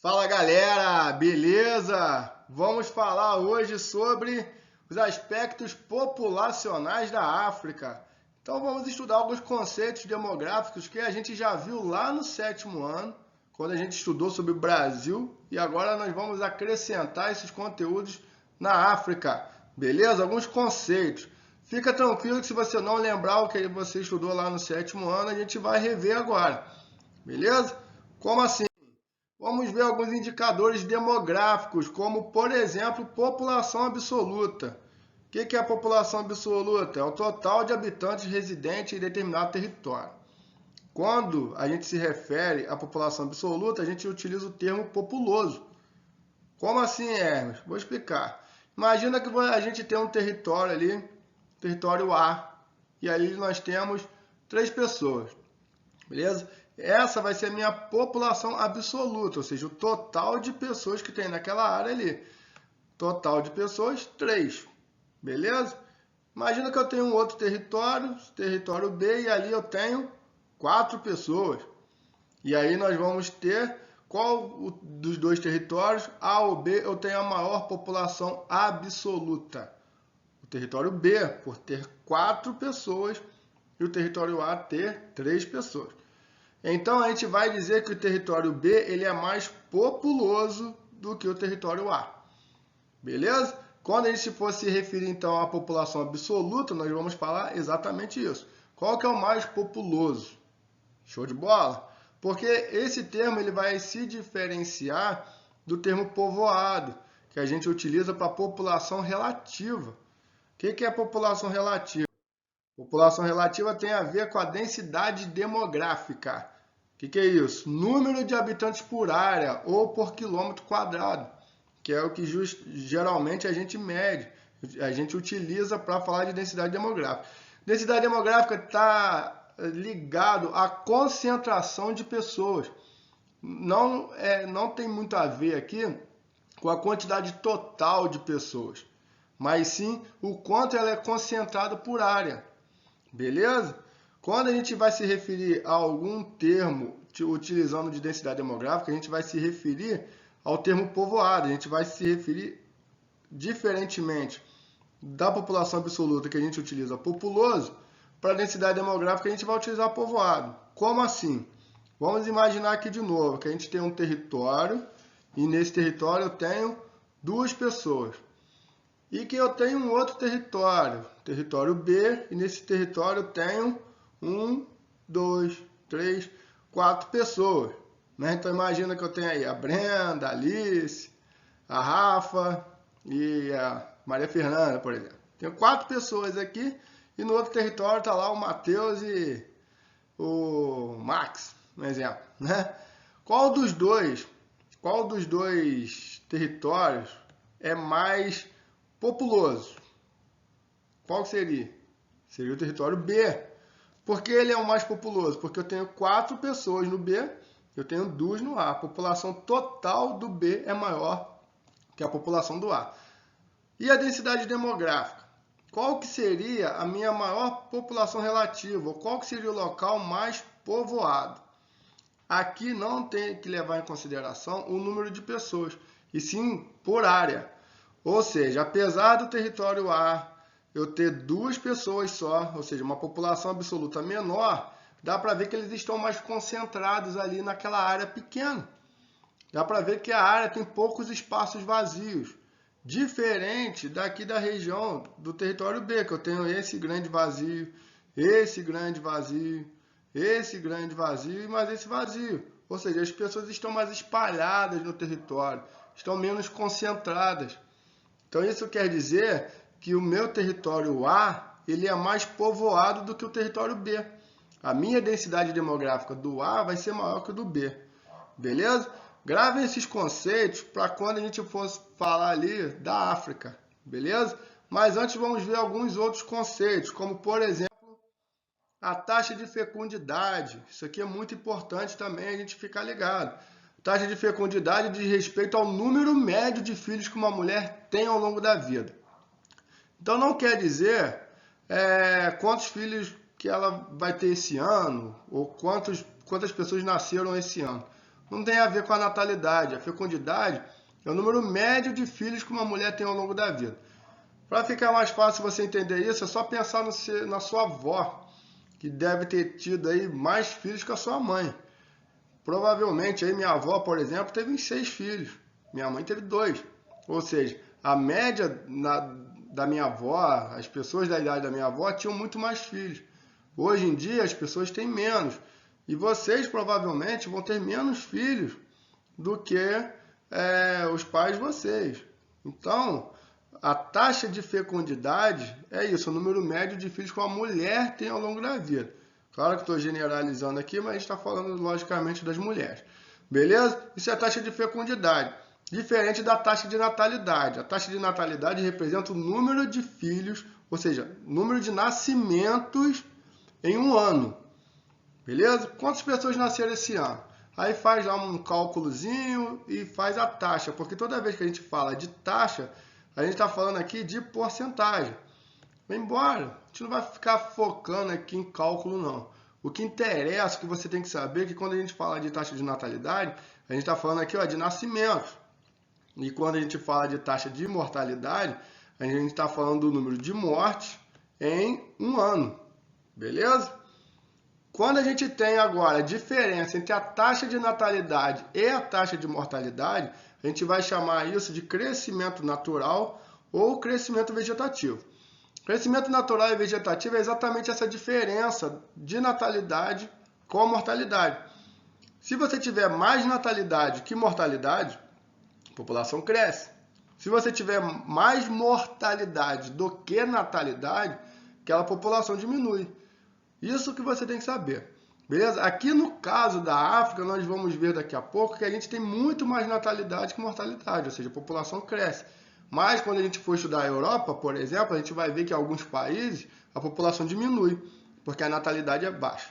Fala galera, beleza? Vamos falar hoje sobre os aspectos populacionais da África. Então vamos estudar alguns conceitos demográficos que a gente já viu lá no sétimo ano, quando a gente estudou sobre o Brasil, e agora nós vamos acrescentar esses conteúdos na África, beleza? Alguns conceitos. Fica tranquilo que se você não lembrar o que você estudou lá no sétimo ano, a gente vai rever agora, beleza? Como assim? Vamos ver alguns indicadores demográficos, como, por exemplo, população absoluta. O que é a população absoluta? É o total de habitantes residentes em determinado território. Quando a gente se refere à população absoluta, a gente utiliza o termo populoso. Como assim, Hermes? Vou explicar. Imagina que a gente tem um território ali, território A, e aí nós temos 3 pessoas. Beleza? Essa vai ser a minha população absoluta, ou seja, o total de pessoas que tem naquela área ali. Total de pessoas, 3. Beleza? Imagina que eu tenho um outro território, território B, e ali eu tenho 4 pessoas. E aí nós vamos ter qual dos dois territórios, A ou B, eu tenho a maior população absoluta. O território B, por ter 4 pessoas, e o território A ter 3 pessoas. Então a gente vai dizer que o território B ele é mais populoso do que o território A. Beleza? Quando a gente for se referir então à população absoluta, nós vamos falar exatamente isso. Qual que é o mais populoso? Show de bola? Porque esse termo ele vai se diferenciar do termo povoado, que a gente utiliza para população relativa. O que é população relativa? População relativa tem a ver com a densidade demográfica. O que é isso? Número de habitantes por área ou por quilômetro quadrado, que é o que geralmente a gente mede, a gente utiliza para falar de densidade demográfica. Densidade demográfica está ligado à concentração de pessoas. Não tem muito a ver aqui com a quantidade total de pessoas, mas sim o quanto ela é concentrada por área. Beleza? Quando a gente vai se referir a algum termo utilizando de densidade demográfica, a gente vai se referir ao termo povoado. A gente vai se referir diferentemente da população absoluta que a gente utiliza populoso, para a densidade demográfica a gente vai utilizar povoado. Como assim? Vamos imaginar aqui de novo que a gente tem um território e nesse território eu tenho 2 pessoas. E que eu tenho um outro território, território B, e nesse território eu tenho 1, 2, 3, 4 pessoas. Né? Então imagina que eu tenho aí a Brenda, a Alice, a Rafa e a Maria Fernanda, por exemplo. Tenho 4 pessoas aqui e no outro território está lá o Matheus e o Max, um exemplo. Né? Qual dos dois territórios é mais populoso? Qual seria? Seria o território B. Por que ele é o mais populoso? Porque eu tenho 4 pessoas no B, eu tenho 2 no A. A população total do B é maior que a população do A. E a densidade demográfica? Qual que seria a minha maior população relativa? Ou qual que seria o local mais povoado? Aqui não tem que levar em consideração o número de pessoas, e sim por área. Ou seja, apesar do território A eu ter 2 pessoas só, ou seja, uma população absoluta menor, dá para ver que eles estão mais concentrados ali naquela área pequena. Dá para ver que a área tem poucos espaços vazios. Diferente daqui da região do território B, que eu tenho esse grande vazio, esse grande vazio, esse grande vazio e mais esse vazio. Ou seja, as pessoas estão mais espalhadas no território, estão menos concentradas. Então isso quer dizer que o meu território A ele é mais povoado do que o território B. A minha densidade demográfica do A vai ser maior que o do B. Beleza? Gravem esses conceitos para quando a gente for falar ali da África. Beleza? Mas antes vamos ver alguns outros conceitos, como por exemplo a taxa de fecundidade. Isso aqui é muito importante também a gente ficar ligado. Taxa de fecundidade diz respeito ao número médio de filhos que uma mulher tem ao longo da vida. Então não quer dizer quantos filhos que ela vai ter esse ano ou quantas pessoas nasceram esse ano. não tem a ver com a natalidade. A fecundidade é o número médio de filhos que uma mulher tem ao longo da vida. Para ficar mais fácil você entender isso, é só pensar na sua avó, que deve ter tido aí mais filhos que a sua mãe. Provavelmente, aí minha avó, por exemplo, teve uns 6 filhos. Minha mãe teve 2. Ou seja, a média da minha avó, as pessoas da idade da minha avó tinham muito mais filhos. Hoje em dia, as pessoas têm menos. E vocês, provavelmente, vão ter menos filhos do que os pais de vocês. Então, a taxa de fecundidade é isso, o número médio de filhos que uma mulher tem ao longo da vida. Claro que estou generalizando aqui, mas a gente está falando, logicamente, das mulheres. Beleza? Isso é a taxa de fecundidade. Diferente da taxa de natalidade. A taxa de natalidade representa o número de filhos, ou seja, número de nascimentos em um ano. Beleza? Quantas pessoas nasceram esse ano? Aí faz lá um cálculozinho e faz a taxa, porque toda vez que a gente fala de taxa, a gente está falando aqui de porcentagem. Embora, a gente não vai ficar focando aqui em cálculo, não. O que interessa, que você tem que saber, é que quando a gente fala de taxa de natalidade, a gente está falando aqui de nascimentos. E quando a gente fala de taxa de mortalidade, a gente está falando do número de mortes em um ano. Beleza? Quando a gente tem agora a diferença entre a taxa de natalidade e a taxa de mortalidade, a gente vai chamar isso de crescimento natural ou crescimento vegetativo. Crescimento natural e vegetativo é exatamente essa diferença de natalidade com mortalidade. Se você tiver mais natalidade que mortalidade, a população cresce. Se você tiver mais mortalidade do que natalidade, aquela população diminui. Isso que você tem que saber. Beleza? Aqui no caso da África, nós vamos ver daqui a pouco que a gente tem muito mais natalidade que mortalidade, ou seja, a população cresce. Mas quando a gente for estudar a Europa, por exemplo, a gente vai ver que em alguns países a população diminui, porque a natalidade é baixa.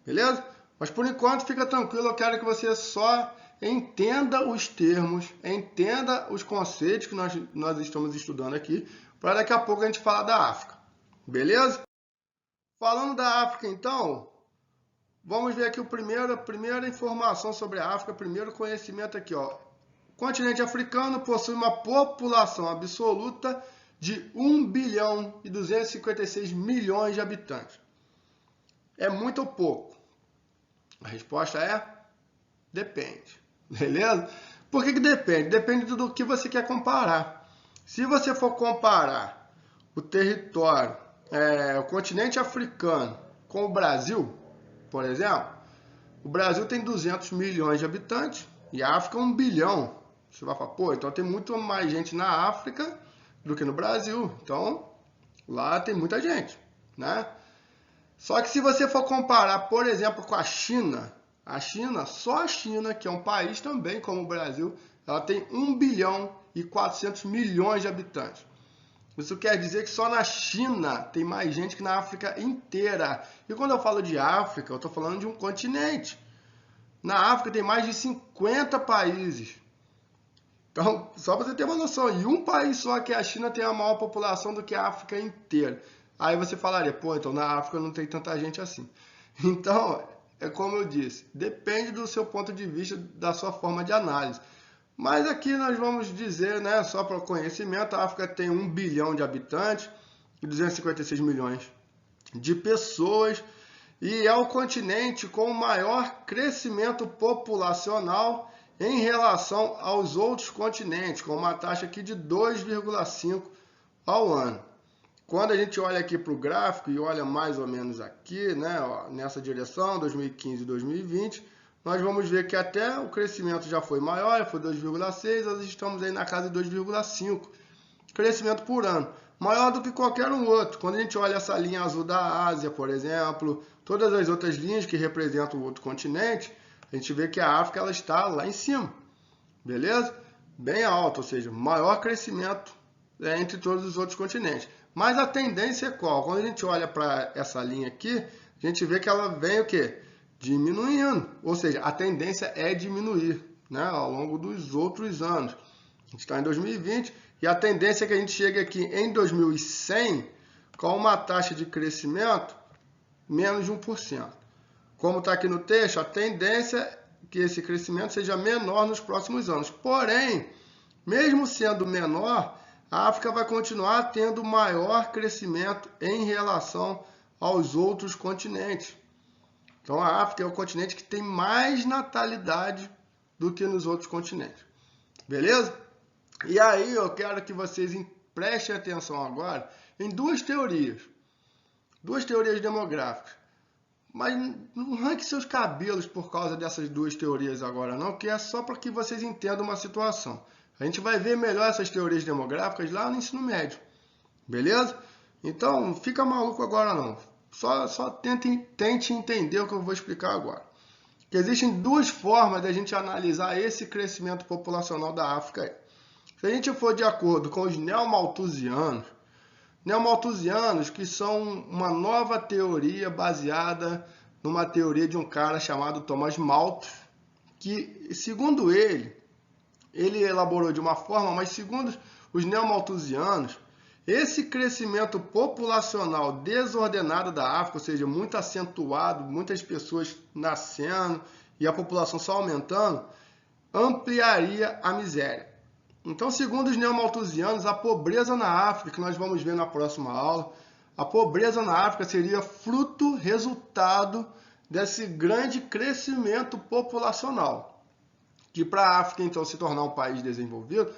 Beleza? Mas por enquanto, fica tranquilo, eu quero que você só entenda os termos, entenda os conceitos que nós estamos estudando aqui, para daqui a pouco a gente falar da África. Beleza? Falando da África, então, vamos ver aqui a primeira informação sobre a África, primeiro conhecimento aqui, ó. O continente africano possui uma população absoluta de 1 bilhão e 256 milhões de habitantes. É muito ou pouco? A resposta é depende. Beleza? Por que depende? Depende do que você quer comparar. Se você for comparar o território, o continente africano com o Brasil, por exemplo, o Brasil tem 200 milhões de habitantes e a África 1 bilhão. Você vai falar, pô, então tem muito mais gente na África do que no Brasil. Então, lá tem muita gente, né? Só que se você for comparar, por exemplo, com a China, só a China, que é um país também como o Brasil, ela tem 1 bilhão e 400 milhões de habitantes. Isso quer dizer que só na China tem mais gente que na África inteira. E quando eu falo de África, eu estou falando de um continente. Na África tem mais de 50 países. Então, só para você ter uma noção, e um país só, que é a China, tem a maior população do que a África inteira. Aí você falaria, pô, então na África não tem tanta gente assim. Então, é como eu disse, depende do seu ponto de vista, da sua forma de análise. Mas aqui nós vamos dizer, né, só para o conhecimento, a África tem 1 bilhão de habitantes e 256 milhões de pessoas e é o continente com o maior crescimento populacional em relação aos outros continentes, com uma taxa aqui de 2,5 ao ano. Quando a gente olha aqui para o gráfico e olha mais ou menos aqui, né, ó, nessa direção, 2015 e 2020, nós vamos ver que até o crescimento já foi maior, foi 2,6, nós estamos aí na casa de 2,5 crescimento por ano, maior do que qualquer um outro. Quando a gente olha essa linha azul da Ásia, por exemplo, todas as outras linhas que representam o outro continente, a gente vê que a África ela está lá em cima, beleza? Bem alto, ou seja, maior crescimento entre todos os outros continentes. Mas a tendência é qual? Quando a gente olha para essa linha aqui, a gente vê que ela vem o quê? Diminuindo, ou seja, a tendência é diminuir, né, ao longo dos outros anos. A gente está em 2020 e a tendência é que a gente chegue aqui em 2100 com uma taxa de crescimento menos de 1%. Como está aqui no texto, a tendência que esse crescimento seja menor nos próximos anos. Porém, mesmo sendo menor, a África vai continuar tendo maior crescimento em relação aos outros continentes. Então, a África é o continente que tem mais natalidade do que nos outros continentes. Beleza? E aí eu quero que vocês prestem atenção agora em duas teorias demográficas. Mas não arranque seus cabelos por causa dessas duas teorias agora não, que é só para que vocês entendam uma situação. A gente vai ver melhor essas teorias demográficas lá no ensino médio, beleza? Então, não fica maluco agora não. Só tente entender o que eu vou explicar agora. Que existem duas formas de a gente analisar esse crescimento populacional da África. Se a gente for de acordo com os neomalthusianos que são uma nova teoria baseada numa teoria de um cara chamado Thomas Malthus, que, segundo ele elaborou de uma forma, mas segundo os neomalthusianos, esse crescimento populacional desordenado da África, ou seja, muito acentuado, muitas pessoas nascendo e a população só aumentando, ampliaria a miséria. Então, segundo os neomalthusianos, a pobreza na África, que nós vamos ver na próxima aula, a pobreza na África seria resultado desse grande crescimento populacional. Que para a África, então, se tornar um país desenvolvido,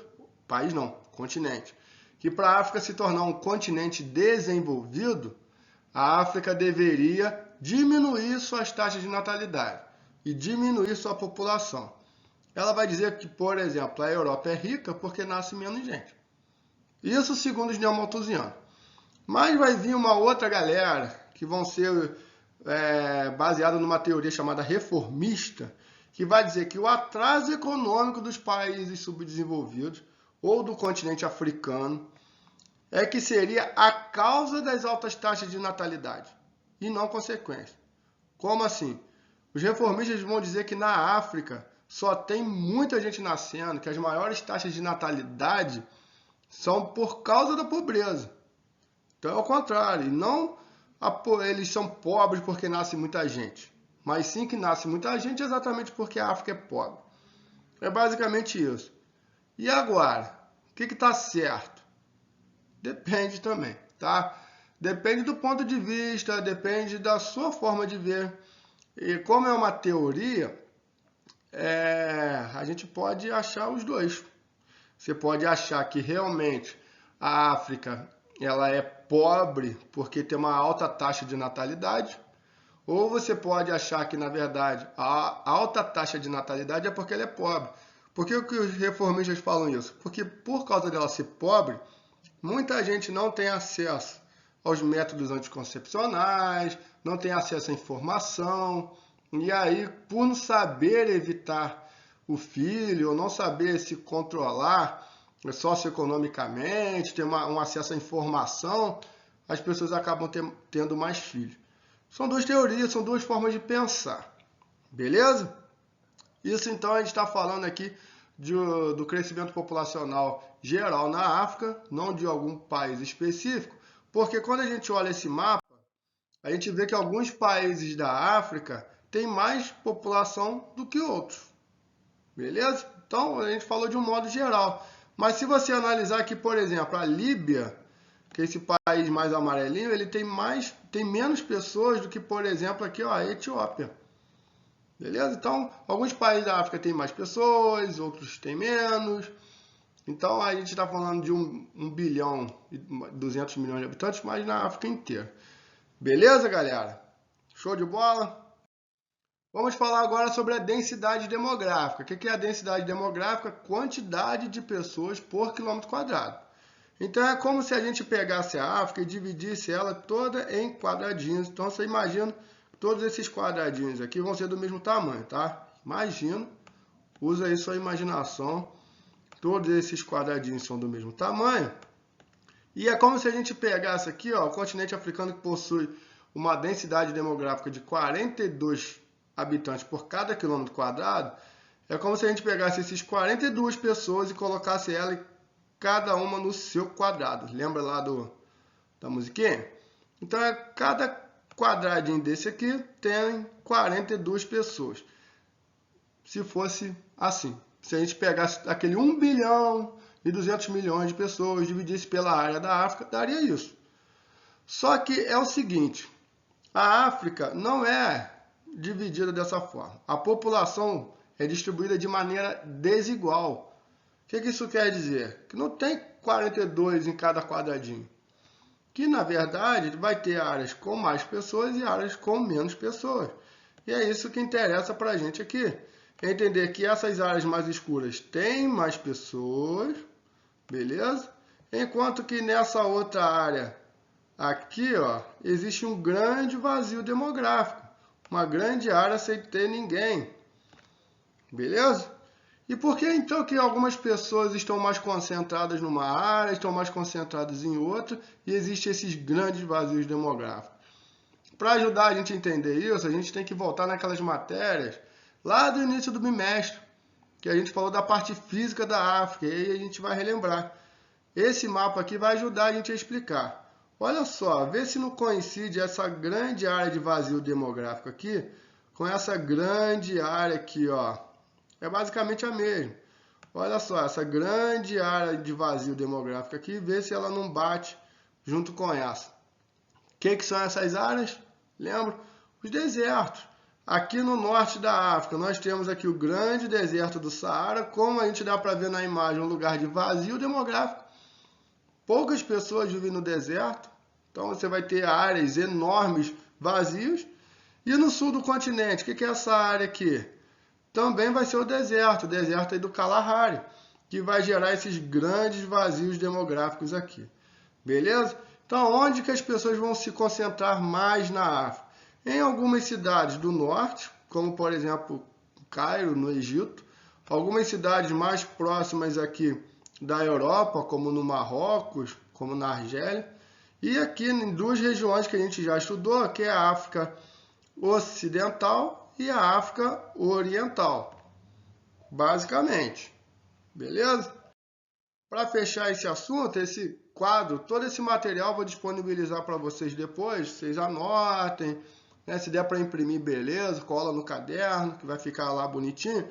continente. Que para a África se tornar um continente desenvolvido, a África deveria diminuir suas taxas de natalidade e diminuir sua população. Ela vai dizer que, por exemplo, a Europa é rica porque nasce menos gente. Isso segundo os neomalthusianos. Mas vai vir uma outra galera que vão ser baseada numa teoria chamada reformista, que vai dizer que o atraso econômico dos países subdesenvolvidos ou do continente africano é que seria a causa das altas taxas de natalidade e não consequência. Como assim? Os reformistas vão dizer que na África só tem muita gente nascendo, que as maiores taxas de natalidade são por causa da pobreza. Então é o contrário, não eles são pobres porque nasce muita gente, mas sim que nasce muita gente exatamente porque a África é pobre. É basicamente isso. E agora, o que está certo? Depende também, tá? Depende do ponto de vista, depende da sua forma de ver. E como é uma teoria, a gente pode achar os dois. Você pode achar que realmente a África ela é pobre porque tem uma alta taxa de natalidade, ou você pode achar que, na verdade, a alta taxa de natalidade é porque ela é pobre. Por que os reformistas falam isso? Porque por causa dela ser pobre, muita gente não tem acesso aos métodos anticoncepcionais, não tem acesso à informação, e aí, por não saber evitar o filho, ou não saber se controlar socioeconomicamente, ter um acesso à informação, as pessoas acabam tendo mais filhos. São duas teorias, são duas formas de pensar, beleza? Isso então a gente está falando aqui do crescimento populacional geral na África, não de algum país específico, porque quando a gente olha esse mapa, a gente vê que alguns países da África têm mais população do que outros, beleza? Então a gente falou de um modo geral, mas se você analisar aqui, por exemplo, a Líbia, que é esse país mais amarelinho, ele tem menos pessoas do que, por exemplo, aqui ó, a Etiópia. Beleza? Então, alguns países da África têm mais pessoas, outros têm menos. Então, a gente está falando de 1 bilhão e 200 milhões de habitantes, mas na África inteira. Beleza, galera? Show de bola? Vamos falar agora sobre a densidade demográfica. O que é a densidade demográfica? Quantidade de pessoas por quilômetro quadrado. Então, é como se a gente pegasse a África e dividisse ela toda em quadradinhos. Então, você imagina, todos esses quadradinhos aqui vão ser do mesmo tamanho, tá? Imagina, usa aí sua imaginação. Todos esses quadradinhos são do mesmo tamanho. E é como se a gente pegasse aqui, ó, o continente africano que possui uma densidade demográfica de 42 habitantes por cada quilômetro quadrado. É como se a gente pegasse esses 42 pessoas e colocasse ela cada uma no seu quadrado. Lembra lá da musiquinha? Então, cada quadradinho desse aqui tem 42 pessoas. se fosse assim. Se a gente pegasse aquele 1 bilhão e 200 milhões de pessoas, dividisse pela área da África, daria isso. Só que é o seguinte, a África não é dividida dessa forma. A população é distribuída de maneira desigual. O que isso quer dizer? Que não tem 42 em cada quadradinho. Que, na verdade, vai ter áreas com mais pessoas e áreas com menos pessoas. E é isso que interessa para a gente aqui. É entender que essas áreas mais escuras têm mais pessoas, beleza? Enquanto que nessa outra área aqui, ó, existe um grande vazio demográfico. Uma grande área sem ter ninguém. Beleza? E por que então que algumas pessoas estão mais concentradas numa área, estão mais concentradas em outra, e existem esses grandes vazios demográficos? Para ajudar a gente a entender isso, a gente tem que voltar naquelas matérias lá do início do bimestre, que a gente falou da parte física da África, e aí a gente vai relembrar. Esse mapa aqui vai ajudar a gente a explicar. Olha só, vê se não coincide essa grande área de vazio demográfico aqui com essa grande área aqui, ó. É basicamente a mesma. Olha só, essa grande área de vazio demográfico aqui, vê se ela não bate junto com essa. O que são essas áreas? Lembra? Os desertos. Aqui no norte da África, nós temos aqui o grande deserto do Saara, como a gente dá para ver na imagem, um lugar de vazio demográfico. Poucas pessoas vivem no deserto, então você vai ter áreas enormes vazios. E no sul do continente, o que é essa área aqui? Também vai ser o deserto aí do Kalahari, que vai gerar esses grandes vazios demográficos aqui. Beleza? Então, onde que as pessoas vão se concentrar mais na África? Em algumas cidades do norte, como por exemplo Cairo, no Egito, algumas cidades mais próximas aqui da Europa, como no Marrocos, como na Argélia, e aqui em duas regiões que a gente já estudou, que é a África Ocidental e a África Oriental, basicamente. Beleza? Para fechar esse assunto, esse quadro, todo esse material eu vou disponibilizar para vocês depois, vocês anotem, né? Se der para imprimir, beleza, cola no caderno, que vai ficar lá bonitinho.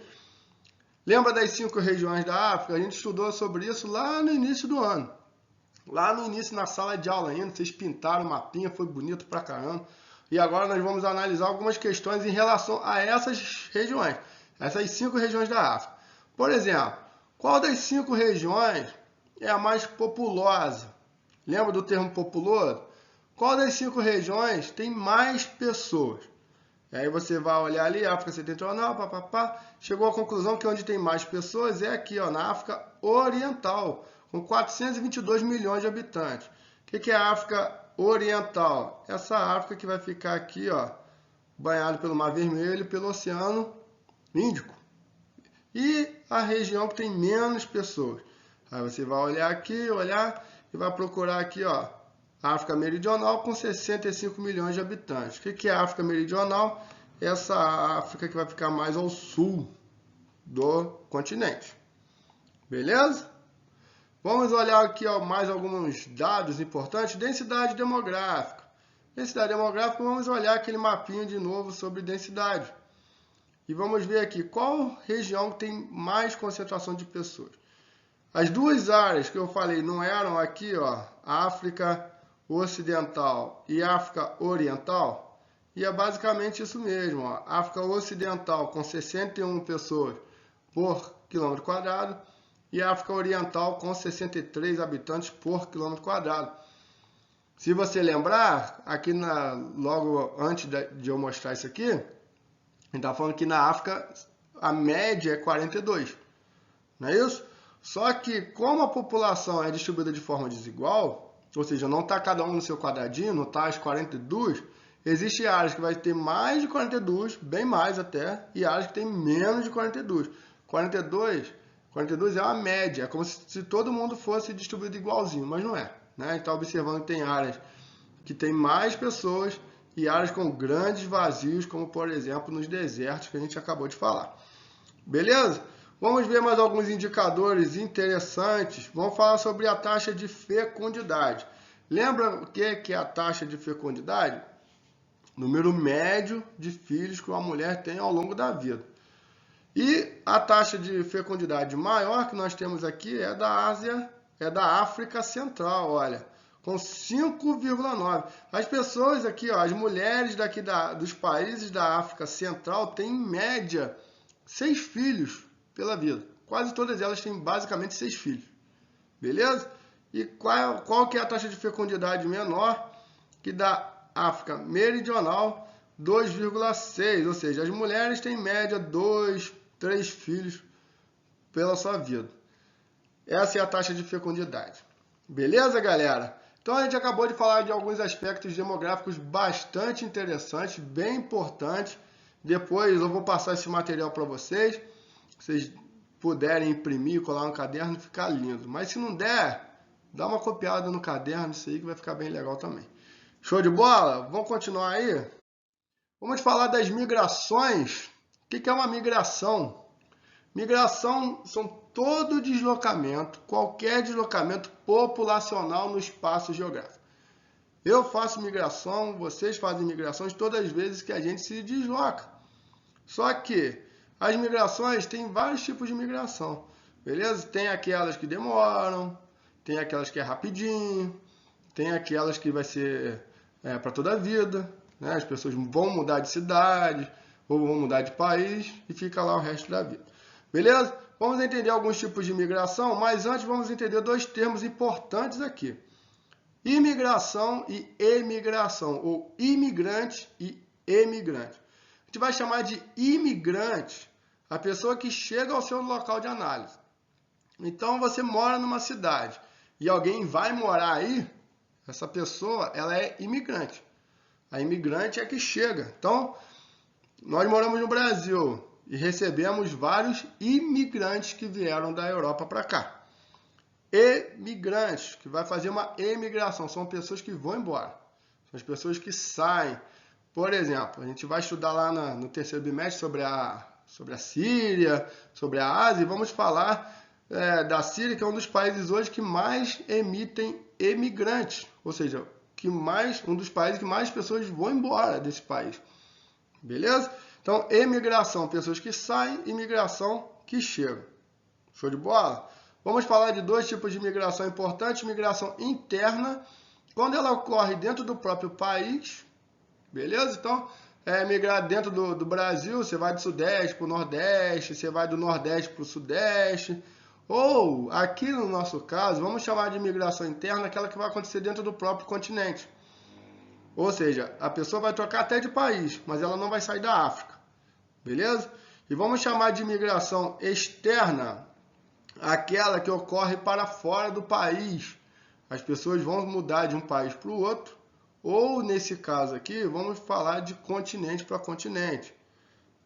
Lembra das 5 regiões da África? A gente estudou sobre isso lá no início do ano. Lá no início, na sala de aula ainda, vocês pintaram o mapinha, foi bonito pra caramba. E agora nós vamos analisar algumas questões em relação a essas regiões, essas 5 regiões da África. Por exemplo, qual das 5 regiões é a mais populosa? Lembra do termo populoso? Qual das 5 regiões tem mais pessoas? E aí você vai olhar ali, África Setentrional, papapá, chegou à conclusão que onde tem mais pessoas é aqui, ó, na África Oriental, com 422 milhões de habitantes. O que é a África Oriental? Essa África que vai ficar aqui, ó, banhado pelo Mar Vermelho e pelo Oceano Índico. E a região que tem menos pessoas. Aí você vai olhar aqui, olhar e vai procurar aqui, ó, África Meridional com 65 milhões de habitantes. O que é a África Meridional? Essa África que vai ficar mais ao sul do continente. Beleza? Vamos olhar aqui, ó, mais alguns dados importantes. Densidade demográfica. Densidade demográfica, vamos olhar aquele mapinha de novo sobre densidade. E vamos ver aqui qual região tem mais concentração de pessoas. As duas áreas que eu falei não eram aqui, ó, África Ocidental e África Oriental? E é basicamente isso mesmo, ó. África Ocidental com 61 pessoas por quilômetro quadrado e África Oriental com 63 habitantes por quilômetro quadrado. Se você lembrar, aqui logo antes de eu mostrar isso aqui, a gente está falando que na África a média é 42, não é isso? Só que como a população é distribuída de forma desigual, ou seja, não está cada um no seu quadradinho, não está as 42, existem áreas que vai ter mais de 42, bem mais até, e áreas que tem menos de 42. 42 é uma média, é como se todo mundo fosse distribuído igualzinho, mas não é. Né? Está observando que tem áreas que tem mais pessoas e áreas com grandes vazios, como por exemplo nos desertos que a gente acabou de falar. Beleza? Vamos ver mais alguns indicadores interessantes. Vamos falar sobre a taxa de fecundidade. Lembra o que é a taxa de fecundidade? Número médio de filhos que uma mulher tem ao longo da vida. E a taxa de fecundidade maior que nós temos aqui é da Ásia, é da África Central, olha, com 5,9. As pessoas aqui, ó, as mulheres daqui dos países da África Central têm, em média, 6 filhos pela vida. Quase todas elas têm basicamente 6 filhos. Beleza? E qual que é a taxa de fecundidade menor? Que da África Meridional, 2,6. Ou seja, as mulheres têm em média 2, 3 filhos pela sua vida. Essa é a taxa de fecundidade. Beleza, galera? Então a gente acabou de falar de alguns aspectos demográficos bastante interessantes, bem importantes. Depois eu vou passar esse material para vocês. Se vocês puderem imprimir, colar no caderno, ficar lindo. Mas se não der, dá uma copiada no caderno, isso aí que vai ficar bem legal também. Show de bola? Vamos continuar aí? Vamos falar das migrações. O que é uma migração? Migração são todo deslocamento, qualquer deslocamento populacional no espaço geográfico. Eu faço migração, vocês fazem migrações todas as vezes que a gente se desloca. Só que as migrações têm vários tipos de migração, beleza? Tem aquelas que demoram, tem aquelas que é rapidinho, tem aquelas que vai ser para toda a vida, né? As pessoas vão mudar de cidade ou vão mudar de país e fica lá o resto da vida. Beleza? Vamos entender alguns tipos de imigração, mas antes vamos entender dois termos importantes aqui. Imigração e emigração, ou imigrante e emigrante. A gente vai chamar de imigrante a pessoa que chega ao seu local de análise. Então você mora numa cidade e alguém vai morar aí, essa pessoa ela é imigrante. A imigrante é que chega. Então, nós moramos no Brasil e recebemos vários imigrantes que vieram da Europa para cá. Emigrantes, que vai fazer uma emigração, são pessoas que vão embora. São as pessoas que saem. Por exemplo, a gente vai estudar lá no terceiro bimestre sobre a Síria, sobre a Ásia, e vamos falar da Síria, que é um dos países hoje que mais emitem emigrantes. Ou seja, um dos países que mais pessoas vão embora desse país. Beleza? Então, emigração, pessoas que saem, imigração, que chegam. Show de bola? Vamos falar de dois tipos de migração importantes. Migração interna, quando ela ocorre dentro do próprio país. Beleza? Então, migrar dentro do Brasil, você vai do Sudeste para o Nordeste, você vai do Nordeste para o Sudeste. Ou, aqui no nosso caso, vamos chamar de migração interna, aquela que vai acontecer dentro do próprio continente. Ou seja, a pessoa vai trocar até de país, mas ela não vai sair da África. Beleza? E vamos chamar de migração externa aquela que ocorre para fora do país. As pessoas vão mudar de um país para o outro. Ou, nesse caso aqui, vamos falar de continente para continente.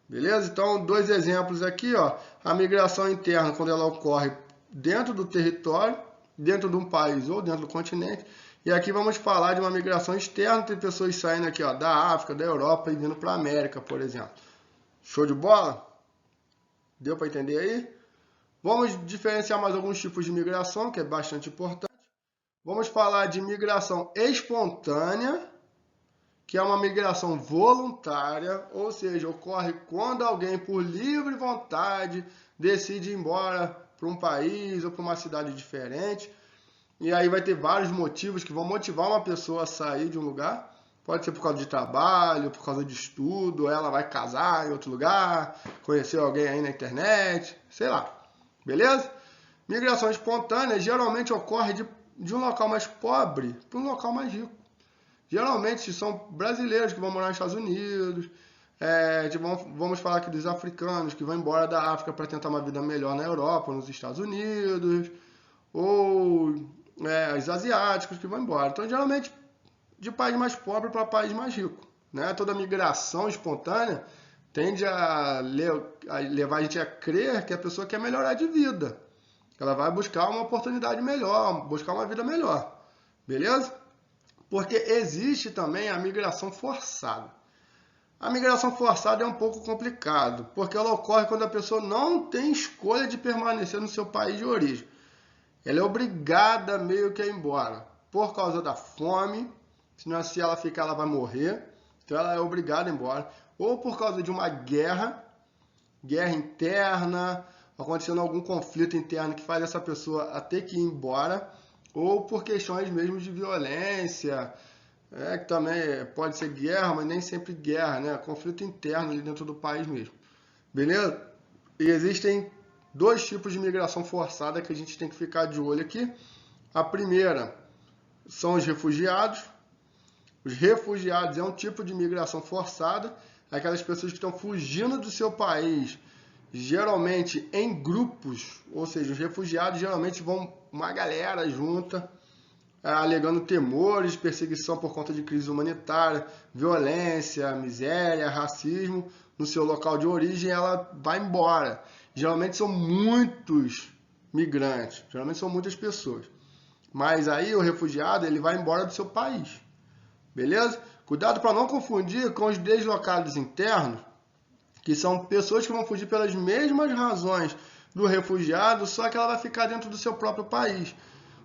Beleza? Então, dois exemplos aqui, ó. A migração interna, quando ela ocorre dentro do território, dentro de um país ou dentro do continente. E aqui vamos falar de uma migração externa, tem pessoas saindo aqui, ó, da África, da Europa e vindo para a América, por exemplo. Show de bola? Deu para entender aí? Vamos diferenciar mais alguns tipos de migração, que é bastante importante. Vamos falar de migração espontânea, que é uma migração voluntária, ou seja, ocorre quando alguém, por livre vontade, decide ir embora para um país ou para uma cidade diferente. E aí vai ter vários motivos que vão motivar uma pessoa a sair de um lugar. Pode ser por causa de trabalho, por causa de estudo, ela vai casar em outro lugar, conhecer alguém aí na internet, sei lá. Beleza? Migração espontânea geralmente ocorre de um local mais pobre para um local mais rico. Geralmente são brasileiros que vão morar nos Estados Unidos, vamos falar aqui dos africanos que vão embora da África para tentar uma vida melhor na Europa, nos Estados Unidos, ou os asiáticos que vão embora. Então, geralmente, de país mais pobre para país mais rico. Né? Toda migração espontânea tende a levar a gente a crer que a pessoa quer melhorar de vida. Ela vai buscar uma oportunidade melhor, buscar uma vida melhor. Beleza? Porque existe também a migração forçada. A migração forçada é um pouco complicado, porque ela ocorre quando a pessoa não tem escolha de permanecer no seu país de origem. Ela é obrigada meio que a ir embora, por causa da fome, senão se ela ficar ela vai morrer, então ela é obrigada a ir embora, ou por causa de uma guerra, guerra interna, acontecendo algum conflito interno que faz essa pessoa a ter que ir embora, ou por questões mesmo de violência, que também pode ser guerra, mas nem sempre guerra, né? Conflito interno ali dentro do país mesmo. Beleza? E existem dois tipos de migração forçada que a gente tem que ficar de olho aqui. A primeira são os refugiados. Os refugiados é um tipo de migração forçada, aquelas pessoas que estão fugindo do seu país, geralmente em grupos, ou seja, os refugiados geralmente vão uma galera junta, alegando temores, perseguição por conta de crise humanitária, violência, miséria, racismo no seu local de origem, ela vai embora. Geralmente são muitos migrantes, geralmente são muitas pessoas. Mas aí o refugiado ele vai embora do seu país, beleza? Cuidado para não confundir com os deslocados internos, que são pessoas que vão fugir pelas mesmas razões do refugiado, só que ela vai ficar dentro do seu próprio país.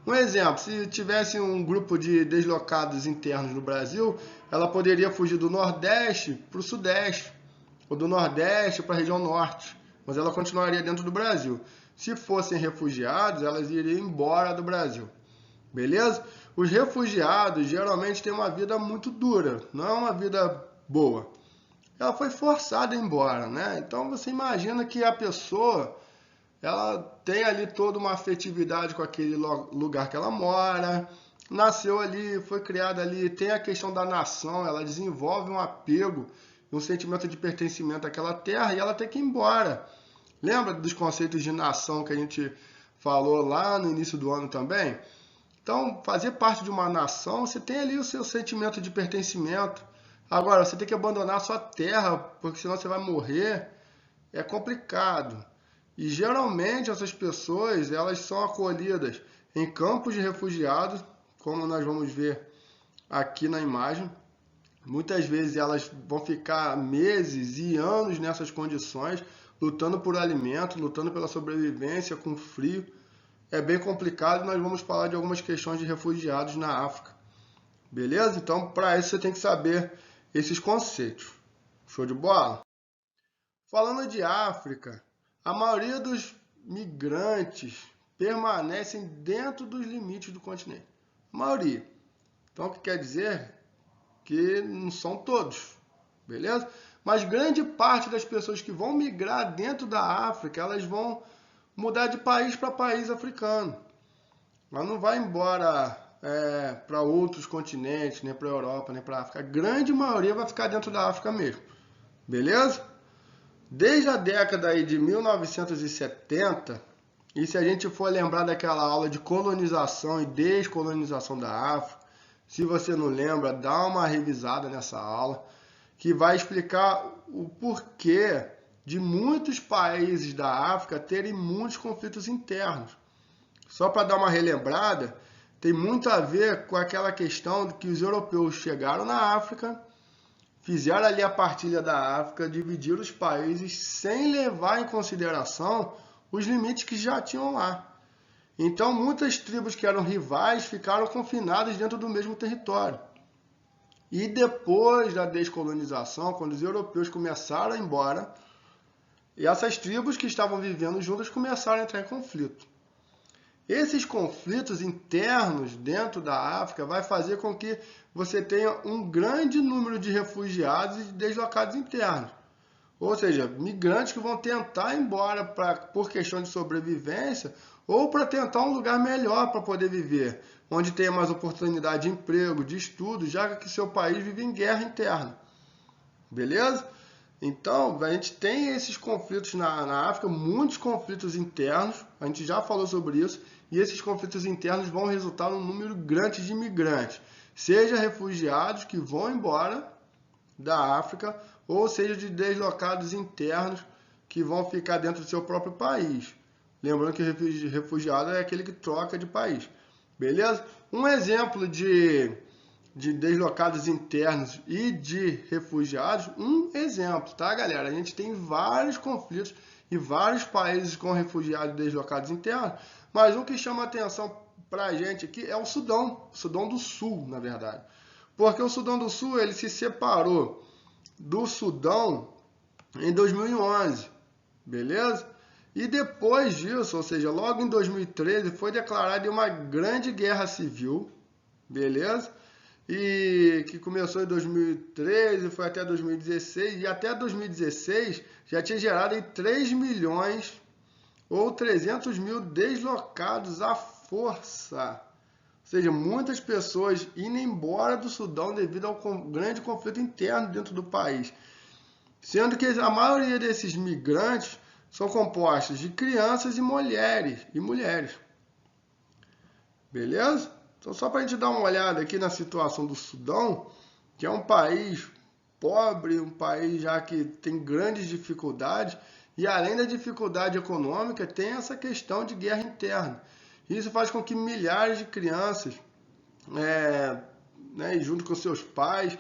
Um exemplo, se tivesse um grupo de deslocados internos no Brasil, ela poderia fugir do Nordeste para o Sudeste, ou do Nordeste para a região Norte, mas ela continuaria dentro do Brasil. Se fossem refugiados, elas iriam embora do Brasil. Beleza? Os refugiados geralmente têm uma vida muito dura, não é uma vida boa. Ela foi forçada a ir embora, né? Então você imagina que a pessoa ela tem ali toda uma afetividade com aquele lugar que ela mora, nasceu ali, foi criada ali, tem a questão da nação, ela desenvolve um apego, um sentimento de pertencimento àquela terra e ela tem que ir embora. Lembra dos conceitos de nação que a gente falou lá no início do ano também? Então, fazer parte de uma nação, você tem ali o seu sentimento de pertencimento. Agora, você tem que abandonar a sua terra, porque senão você vai morrer. É complicado. E geralmente essas pessoas, elas são acolhidas em campos de refugiados, como nós vamos ver aqui na imagem. Muitas vezes elas vão ficar meses e anos nessas condições, lutando por alimento, lutando pela sobrevivência, com frio. É bem complicado e nós vamos falar de algumas questões de refugiados na África. Beleza? Então, para isso você tem que saber esses conceitos. Show de bola? Falando de África, a maioria dos migrantes permanecem dentro dos limites do continente. A maioria. Então, o que quer dizer que não são todos. Beleza? Mas grande parte das pessoas que vão migrar dentro da África, elas vão mudar de país para país africano. Ela não vai embora para outros continentes, nem para a Europa, nem para a África. A grande maioria vai ficar dentro da África mesmo. Beleza? Desde a década aí de 1970, e se a gente for lembrar daquela aula de colonização e descolonização da África, se você não lembra, dá uma revisada nessa aula, que vai explicar o porquê de muitos países da África terem muitos conflitos internos. Só para dar uma relembrada, tem muito a ver com aquela questão de que os europeus chegaram na África, fizeram ali a partilha da África, dividiram os países sem levar em consideração os limites que já tinham lá. Então, muitas tribos que eram rivais ficaram confinadas dentro do mesmo território. E depois da descolonização, quando os europeus começaram a ir embora, e essas tribos que estavam vivendo juntas começaram a entrar em conflito. Esses conflitos internos dentro da África vai fazer com que você tenha um grande número de refugiados e de deslocados internos. Ou seja, migrantes que vão tentar ir embora por questão de sobrevivência ou para tentar um lugar melhor para poder viver, onde tenha mais oportunidade de emprego, de estudo, já que seu país vive em guerra interna. Beleza? Então, a gente tem esses conflitos na África, muitos conflitos internos, a gente já falou sobre isso, e esses conflitos internos vão resultar num número grande de imigrantes, seja refugiados que vão embora da África, ou seja de deslocados internos que vão ficar dentro do seu próprio país. Lembrando que refugiado é aquele que troca de país. Beleza? Um exemplo de deslocados internos e de refugiados, um exemplo, tá, galera? A gente tem vários conflitos e vários países com refugiados e deslocados internos, mas um que chama a atenção pra gente aqui é o Sudão do Sul, na verdade. Porque o Sudão do Sul, ele se separou do Sudão em 2011. beleza? E depois disso, ou seja, logo em 2013, foi declarada uma grande guerra civil, beleza? E que começou em 2013, foi até 2016, e até 2016 já tinha gerado em 3 milhões ou 300 mil deslocados à força. Ou seja, muitas pessoas indo embora do Sudão devido ao grande conflito interno dentro do país. Sendo que a maioria desses migrantes são compostos de crianças e mulheres. Beleza? Então, só para a gente dar uma olhada aqui na situação do Sudão, que é um país pobre, um país já que tem grandes dificuldades, e além da dificuldade econômica, tem essa questão de guerra interna. Isso faz com que milhares de crianças, junto com seus pais,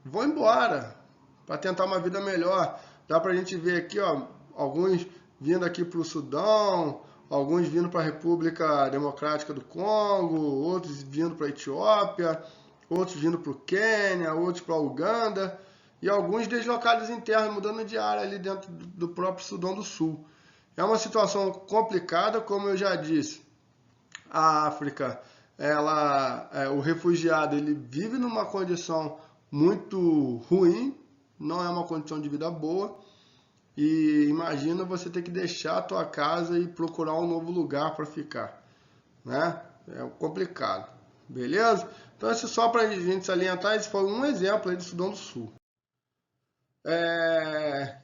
vão embora para tentar uma vida melhor. Dá para a gente ver aqui, ó, alguns vindo aqui para o Sudão, alguns vindo para a República Democrática do Congo, outros vindo para a Etiópia, outros vindo para o Quênia, outros para a Uganda, e alguns deslocados internos, mudando de área ali dentro do próprio Sudão do Sul. É uma situação complicada, como eu já disse. A África, o refugiado, ele vive numa condição muito ruim, não é uma condição de vida boa. E imagina você ter que deixar a tua casa e procurar um novo lugar para ficar, né? É complicado, beleza? Então, esse só para a gente salientar, esse foi um exemplo aí do Sudão do Sul.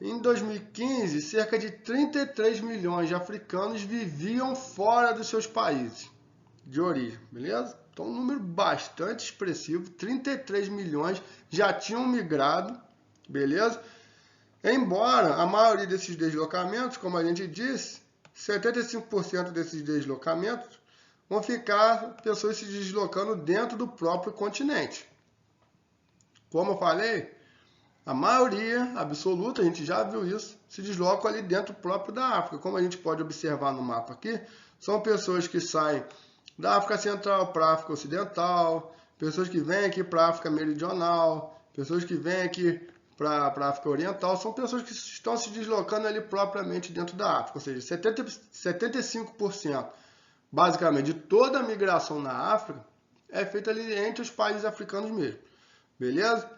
Em 2015, cerca de 33 milhões de africanos viviam fora dos seus países de origem, beleza? Então, um número bastante expressivo, 33 milhões já tinham migrado, beleza? Embora a maioria desses deslocamentos, como a gente disse, 75% desses deslocamentos vão ficar pessoas se deslocando dentro do próprio continente. Como eu falei, a maioria absoluta, a gente já viu isso, se desloca ali dentro próprio da África. Como a gente pode observar no mapa aqui, são pessoas que saem da África Central para a África Ocidental, pessoas que vêm aqui para a África Meridional, pessoas que vêm aqui para a África Oriental, são pessoas que estão se deslocando ali propriamente dentro da África, ou seja, 75% basicamente de toda a migração na África é feita ali entre os países africanos mesmo, beleza?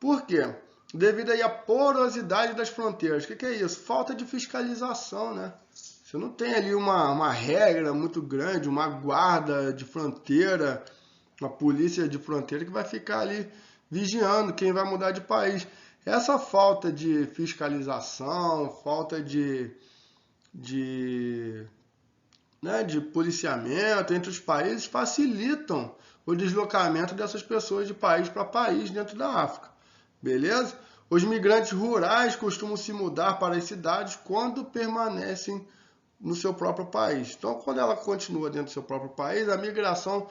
Por quê? Devido aí à porosidade das fronteiras. O que é isso? Falta de fiscalização, né? Você não tem ali uma regra muito grande, uma guarda de fronteira, uma polícia de fronteira que vai ficar ali vigiando quem vai mudar de país. Essa falta de fiscalização, falta de policiamento entre os países facilitam o deslocamento dessas pessoas de país para país dentro da África. Beleza? Os migrantes rurais costumam se mudar para as cidades quando permanecem no seu próprio país. Então, quando ela continua dentro do seu próprio país, a migração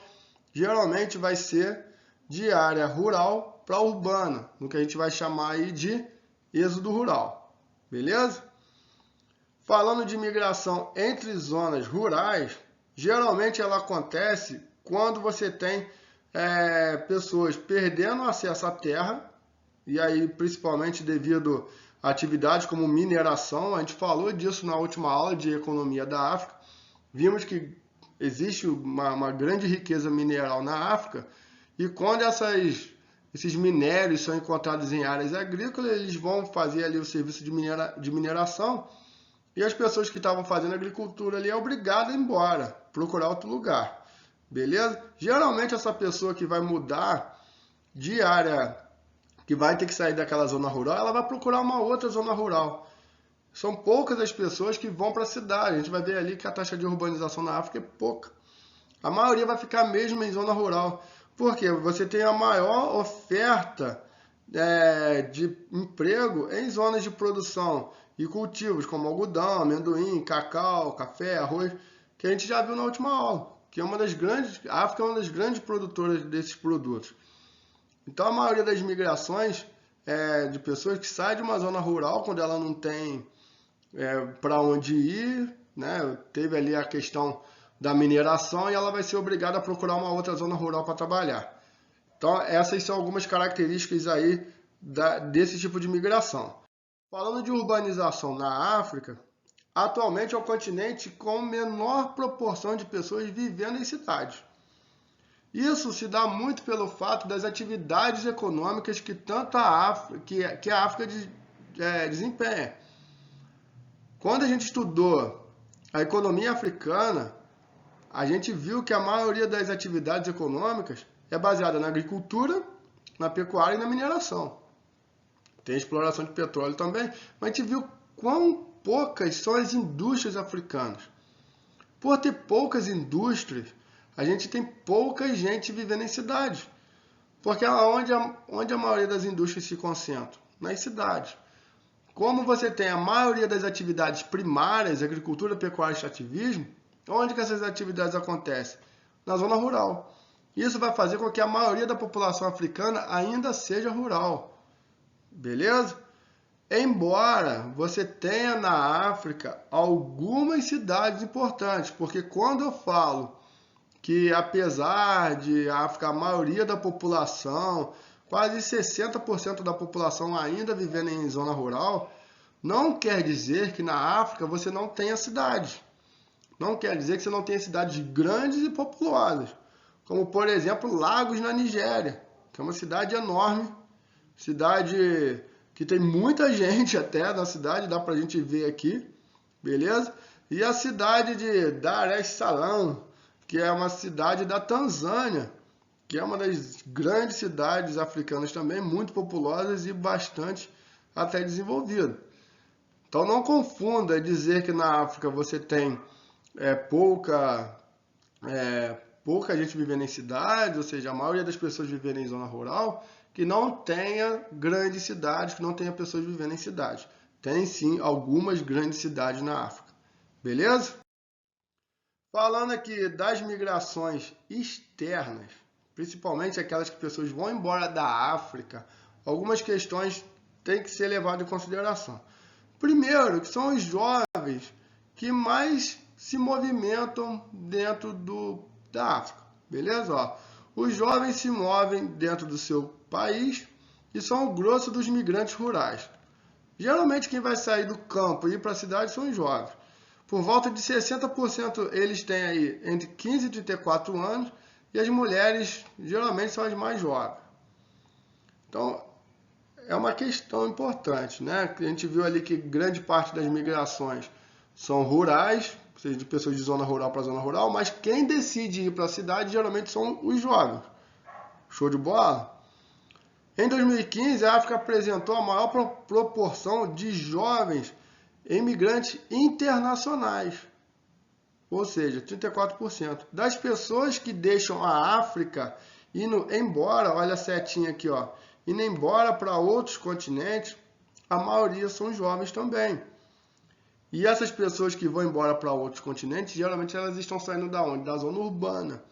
geralmente vai ser de área rural para urbana, no que a gente vai chamar aí de êxodo rural. Beleza? Falando de migração entre zonas rurais, geralmente ela acontece quando você tem pessoas perdendo acesso à terra, e aí principalmente devido a atividades como mineração. A gente falou disso na última aula de economia da África. Vimos que existe uma grande riqueza mineral na África, e quando esses minérios são encontrados em áreas agrícolas, eles vão fazer ali o serviço de mineração, e as pessoas que estavam fazendo agricultura ali é obrigada a ir embora, procurar outro lugar. Beleza? Geralmente essa pessoa que vai mudar de área, que vai ter que sair daquela zona rural, ela vai procurar uma outra zona rural. São poucas as pessoas que vão para a cidade. A gente vai ver ali que a taxa de urbanização na África é pouca. A maioria vai ficar mesmo em zona rural. Por quê? Você tem a maior oferta de emprego em zonas de produção e cultivos, como algodão, amendoim, cacau, café, arroz, que a gente já viu na última aula, que é a África é uma das grandes produtoras desses produtos. Então, a maioria das migrações de pessoas que saem de uma zona rural quando ela não tem para onde ir, né? Teve ali a questão da mineração e ela vai ser obrigada a procurar uma outra zona rural para trabalhar. Então, essas são algumas características aí desse tipo de migração. Falando de urbanização na África, atualmente é o continente com menor proporção de pessoas vivendo em cidades. Isso se dá muito pelo fato das atividades econômicas que tanto a África desempenha. Quando a gente estudou a economia africana, a gente viu que a maioria das atividades econômicas é baseada na agricultura, na pecuária e na mineração. Tem exploração de petróleo também, mas a gente viu quão poucas são as indústrias africanas. Por ter poucas indústrias, a gente tem pouca gente vivendo em cidades. Porque onde a maioria das indústrias se concentram? Nas cidades. Como você tem a maioria das atividades primárias, agricultura, pecuária e extrativismo, onde que essas atividades acontecem? Na zona rural. Isso vai fazer com que a maioria da população africana ainda seja rural. Beleza? Embora você tenha na África algumas cidades importantes, porque quando eu falo que apesar de a África, a maioria da população, quase 60% da população ainda vivendo em zona rural, não quer dizer que na África você não tenha cidades. Não quer dizer que você não tenha cidades grandes e populosas, como por exemplo Lagos na Nigéria, que é uma cidade enorme, cidade que tem muita gente até na cidade, dá pra gente ver aqui, beleza? E a cidade de Dar es Salaam, que é uma cidade da Tanzânia, que é uma das grandes cidades africanas também, muito populosas e bastante até desenvolvida. Então não confunda dizer que na África você tem pouca gente vivendo em cidades, ou seja, a maioria das pessoas vivendo em zona rural, que não tenha grandes cidades, que não tenha pessoas vivendo em cidades. Tem sim algumas grandes cidades na África. Beleza? Falando aqui das migrações externas, principalmente aquelas que pessoas vão embora da África, algumas questões têm que ser levadas em consideração. Primeiro, que são os jovens que mais se movimentam dentro da África, beleza? Ó, os jovens se movem dentro do seu país e são o grosso dos migrantes rurais. Geralmente quem vai sair do campo e ir para a cidade são os jovens. Por volta de 60% eles têm aí entre 15 e 34 anos e as mulheres geralmente são as mais jovens. Então, é uma questão importante, né? A gente viu ali que grande parte das migrações são rurais, ou seja, de pessoas de zona rural para zona rural, mas quem decide ir para a cidade geralmente são os jovens. Show de bola? Em 2015, a África apresentou a maior proporção de jovens imigrantes internacionais, ou seja, 34%. Das pessoas que deixam a África indo embora, olha a setinha aqui, ó, indo embora para outros continentes, a maioria são jovens também. E essas pessoas que vão embora para outros continentes, geralmente elas estão saindo da onde? Da zona urbana.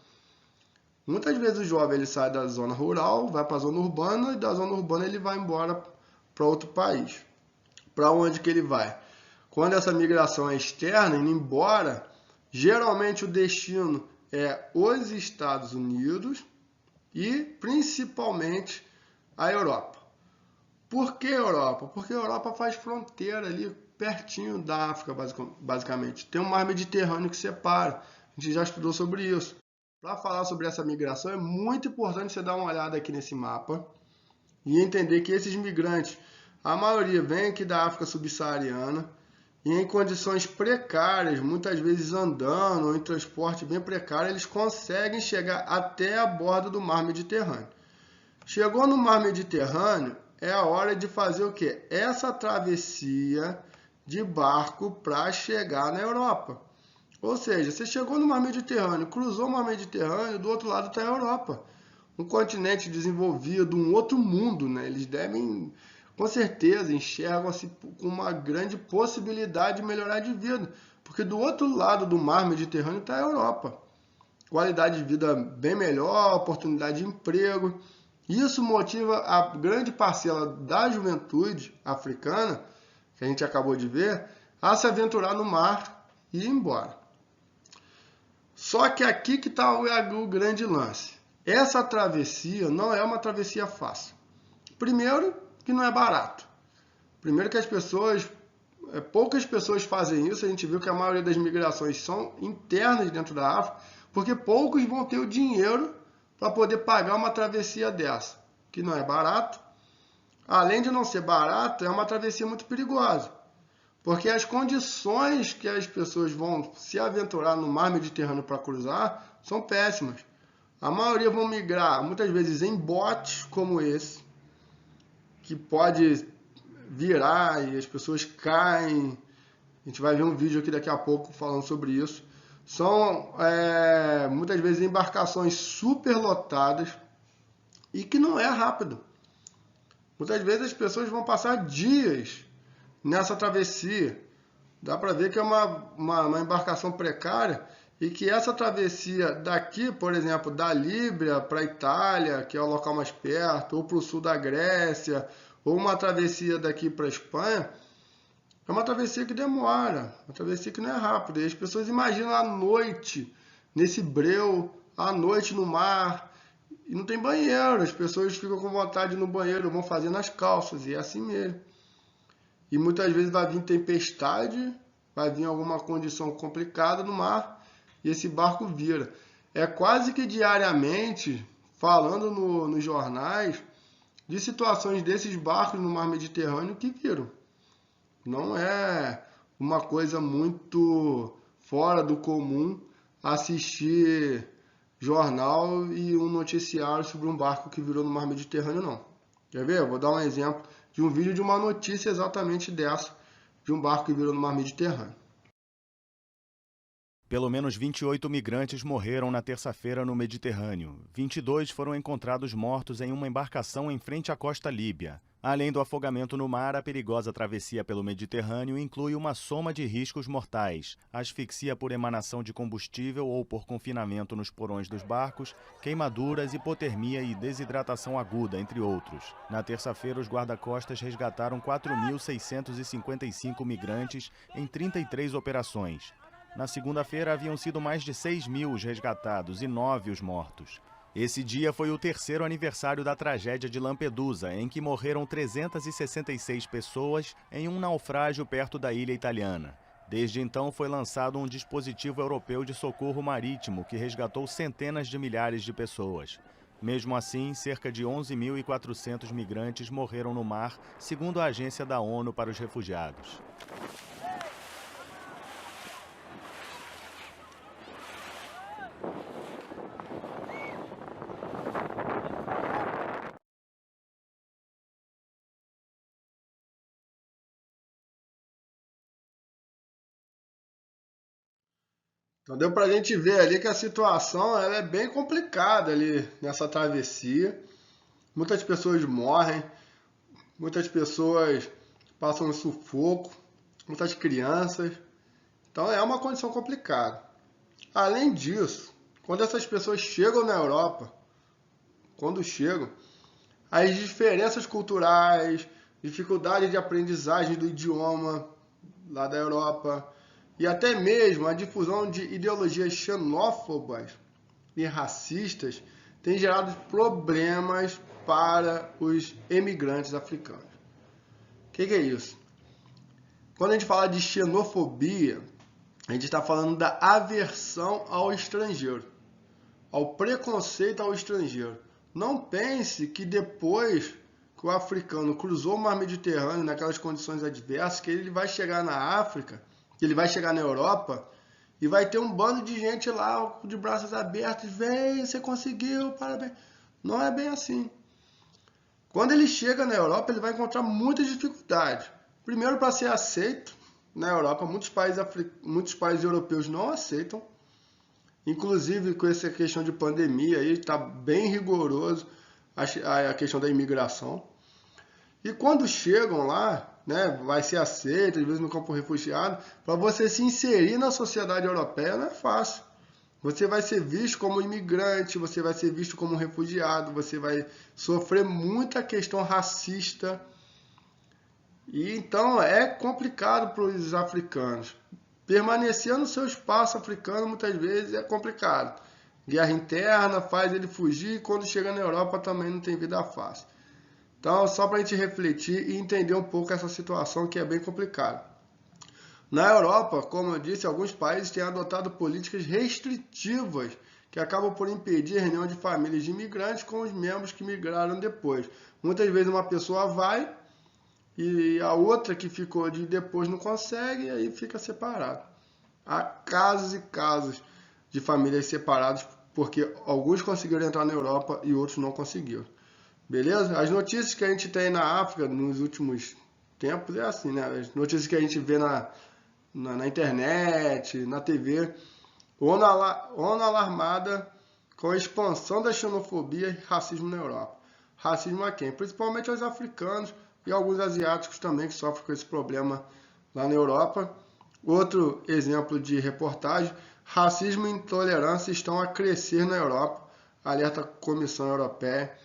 Muitas vezes o jovem ele sai da zona rural, vai para a zona urbana, e da zona urbana ele vai embora para outro país. Para onde que ele vai? Quando essa migração é externa, indo embora, geralmente o destino é os Estados Unidos e principalmente a Europa. Por que Europa? Porque a Europa faz fronteira ali pertinho da África, basicamente. Tem um mar Mediterrâneo que separa. A gente já estudou sobre isso. Para falar sobre essa migração, é muito importante você dar uma olhada aqui nesse mapa e entender que esses migrantes, a maioria vem aqui da África subsaariana e em condições precárias, muitas vezes andando ou em transporte bem precário, eles conseguem chegar até a borda do mar Mediterrâneo. Chegou no mar Mediterrâneo, é a hora de fazer o quê? Essa travessia de barco para chegar na Europa. Ou seja, você chegou no mar Mediterrâneo, cruzou o mar Mediterrâneo, do outro lado está a Europa. Um continente desenvolvido, um outro mundo, né? Eles devem, com certeza, enxergam-se com uma grande possibilidade de melhorar de vida. Porque do outro lado do mar Mediterrâneo está a Europa. Qualidade de vida bem melhor, oportunidade de emprego. Isso motiva a grande parcela da juventude africana, que a gente acabou de ver, a se aventurar no mar e ir embora. Só que aqui que está o grande lance. Essa travessia não é uma travessia fácil. Primeiro, que não é barato. Primeiro que as pessoas poucas pessoas fazem isso. A gente viu que a maioria das migrações são internas dentro da África, porque poucos vão ter o dinheiro para poder pagar uma travessia dessa, que não é barato. Além de não ser barato, é uma travessia muito perigosa, porque as condições que as pessoas vão se aventurar no mar Mediterrâneo para cruzar são péssimas. A maioria vão migrar, muitas vezes, em botes como esse, que pode virar e as pessoas caem. A gente vai ver um vídeo aqui daqui a pouco falando sobre isso. São muitas vezes embarcações superlotadas e que não é rápido. Muitas vezes as pessoas vão passar dias nessa travessia. Dá para ver que é uma embarcação precária e que essa travessia daqui, por exemplo, da Líbia para a Itália, que é o local mais perto, ou para o sul da Grécia, ou uma travessia daqui para a Espanha, é uma travessia que demora, uma travessia que não é rápida. E as pessoas imaginam à noite, nesse breu, à noite no mar, e não tem banheiro. As pessoas ficam com vontade de ir no banheiro, vão fazer nas calças, e é assim mesmo. E muitas vezes vai vir tempestade, vai vir alguma condição complicada no mar, e esse barco vira. É quase que diariamente, falando nos jornais, de situações desses barcos no mar Mediterrâneo que viram. Não é uma coisa muito fora do comum assistir jornal e um noticiário sobre um barco que virou no mar Mediterrâneo, não. Quer ver? Eu vou dar um exemplo de um vídeo de uma notícia exatamente dessa, de um barco que virou no mar Mediterrâneo. Pelo menos 28 migrantes morreram na terça-feira no Mediterrâneo. 22 foram encontrados mortos em uma embarcação em frente à costa líbia. Além do afogamento no mar, a perigosa travessia pelo Mediterrâneo inclui uma soma de riscos mortais: asfixia por emanação de combustível ou por confinamento nos porões dos barcos, queimaduras, hipotermia e desidratação aguda, entre outros. Na terça-feira, os guarda-costas resgataram 4.655 migrantes em 33 operações. Na segunda-feira, haviam sido mais de 6.000 os resgatados e 9 os mortos. Esse dia foi o terceiro aniversário da tragédia de Lampedusa, em que morreram 366 pessoas em um naufrágio perto da ilha italiana. Desde então, foi lançado um dispositivo europeu de socorro marítimo que resgatou centenas de milhares de pessoas. Mesmo assim, cerca de 11.400 migrantes morreram no mar, segundo a Agência da ONU para os Refugiados. Então deu para a gente ver ali que a situação ela é bem complicada ali nessa travessia. Muitas pessoas morrem, muitas pessoas passam sufoco, muitas crianças. Então é uma condição complicada. Além disso, quando essas pessoas chegam na Europa, quando chegam, as diferenças culturais, dificuldade de aprendizagem do idioma lá da Europa, e até mesmo a difusão de ideologias xenófobas e racistas tem gerado problemas para os emigrantes africanos. O que é isso? Quando a gente fala de xenofobia, a gente está falando da aversão ao estrangeiro, ao preconceito ao estrangeiro. Não pense que depois que o africano cruzou o mar Mediterrâneo naquelas condições adversas, que ele vai chegar na África, que ele vai chegar na Europa e vai ter um bando de gente lá de braços abertos, vem, você conseguiu, parabéns. Não é bem assim. Quando ele chega na Europa, ele vai encontrar muitas dificuldades. Primeiro, para ser aceito na Europa, muitos países europeus não aceitam. Inclusive, com essa questão de pandemia, aí está bem rigoroso a questão da imigração. E quando chegam lá, né, vai ser aceito, às vezes no campo refugiado, para você se inserir na sociedade europeia não é fácil. Você vai ser visto como imigrante, você vai ser visto como refugiado, você vai sofrer muita questão racista. E então é complicado para os africanos. Permanecer no seu espaço africano muitas vezes é complicado. Guerra interna faz ele fugir e quando chega na Europa também não tem vida fácil. Então, só para a gente refletir e entender um pouco essa situação que é bem complicada. Na Europa, como eu disse, alguns países têm adotado políticas restritivas que acabam por impedir a reunião de famílias de imigrantes com os membros que migraram depois. Muitas vezes uma pessoa vai e a outra que ficou de depois não consegue e aí fica separado. Há casos e casos de famílias separadas porque alguns conseguiram entrar na Europa e outros não conseguiram. Beleza? As notícias que a gente tem na África nos últimos tempos é assim, né? As notícias que a gente vê na internet, na TV, ONU alarmada com a expansão da xenofobia e racismo na Europa. Racismo a quem? Principalmente aos africanos e alguns asiáticos também que sofrem com esse problema lá na Europa. Outro exemplo de reportagem, racismo e intolerância estão a crescer na Europa, alerta a Comissão Europeia.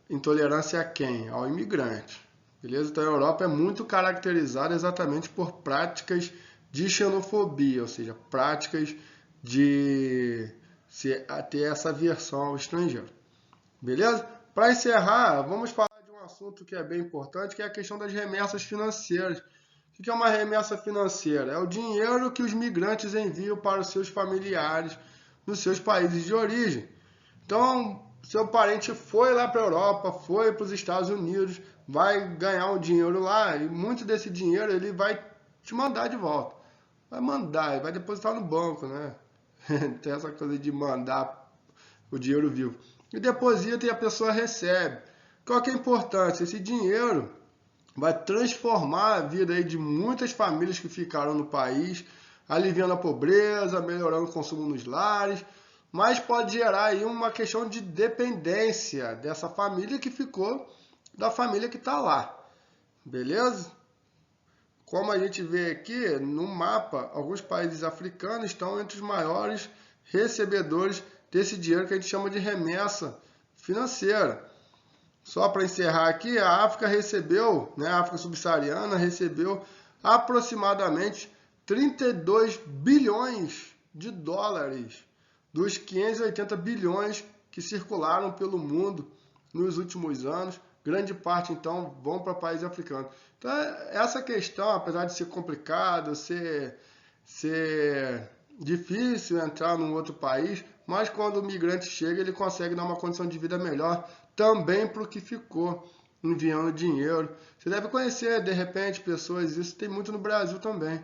Intolerância a quem? Ao imigrante. Beleza? Então a Europa é muito caracterizada exatamente por práticas de xenofobia, ou seja, práticas de ter essa aversão ao estrangeiro. Beleza? Para encerrar, vamos falar de um assunto que é bem importante, que é a questão das remessas financeiras. O que é uma remessa financeira? É o dinheiro que os migrantes enviam para os seus familiares nos seus países de origem. Então, seu parente foi lá para a Europa, foi para os Estados Unidos, vai ganhar um dinheiro lá e muito desse dinheiro ele vai te mandar de volta. Vai mandar, vai depositar no banco, né? Tem essa coisa de mandar o dinheiro vivo. E deposita e a pessoa recebe. Qual que é a importância? Esse dinheiro vai transformar a vida aí de muitas famílias que ficaram no país, aliviando a pobreza, melhorando o consumo nos lares, mas pode gerar aí uma questão de dependência dessa família que ficou da família que está lá. Beleza? Como a gente vê aqui no mapa, alguns países africanos estão entre os maiores recebedores desse dinheiro que a gente chama de remessa financeira. Só para encerrar aqui, a África recebeu, né, a África subsaariana recebeu aproximadamente 32 bilhões de dólares dos 580 bilhões que circularam pelo mundo nos últimos anos. Grande parte, então, vão para países africanos. Então, essa questão, apesar de ser complicado, ser difícil entrar num outro país, mas quando o migrante chega, ele consegue dar uma condição de vida melhor também para o que ficou, enviando dinheiro. Você deve conhecer, de repente, pessoas, isso tem muito no Brasil também,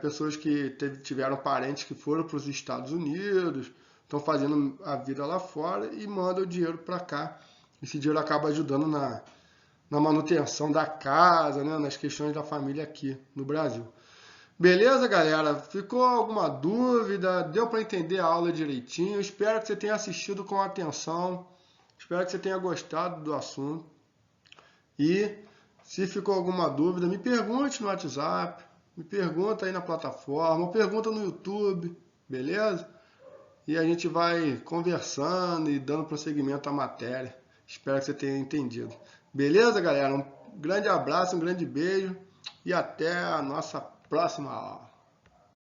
pessoas que tiveram parentes que foram para os Estados Unidos, estão fazendo a vida lá fora e mandam o dinheiro para cá. Esse dinheiro acaba ajudando na manutenção da casa, né, nas questões da família aqui no Brasil. Beleza, galera? Ficou alguma dúvida? Deu para entender a aula direitinho? Espero que você tenha assistido com atenção. Espero que você tenha gostado do assunto. E se ficou alguma dúvida, me pergunte no WhatsApp, me pergunta aí na plataforma, pergunta no YouTube, beleza? E a gente vai conversando e dando prosseguimento à matéria. Espero que você tenha entendido. Beleza, galera? Um grande abraço, um grande beijo e até a nossa próxima aula.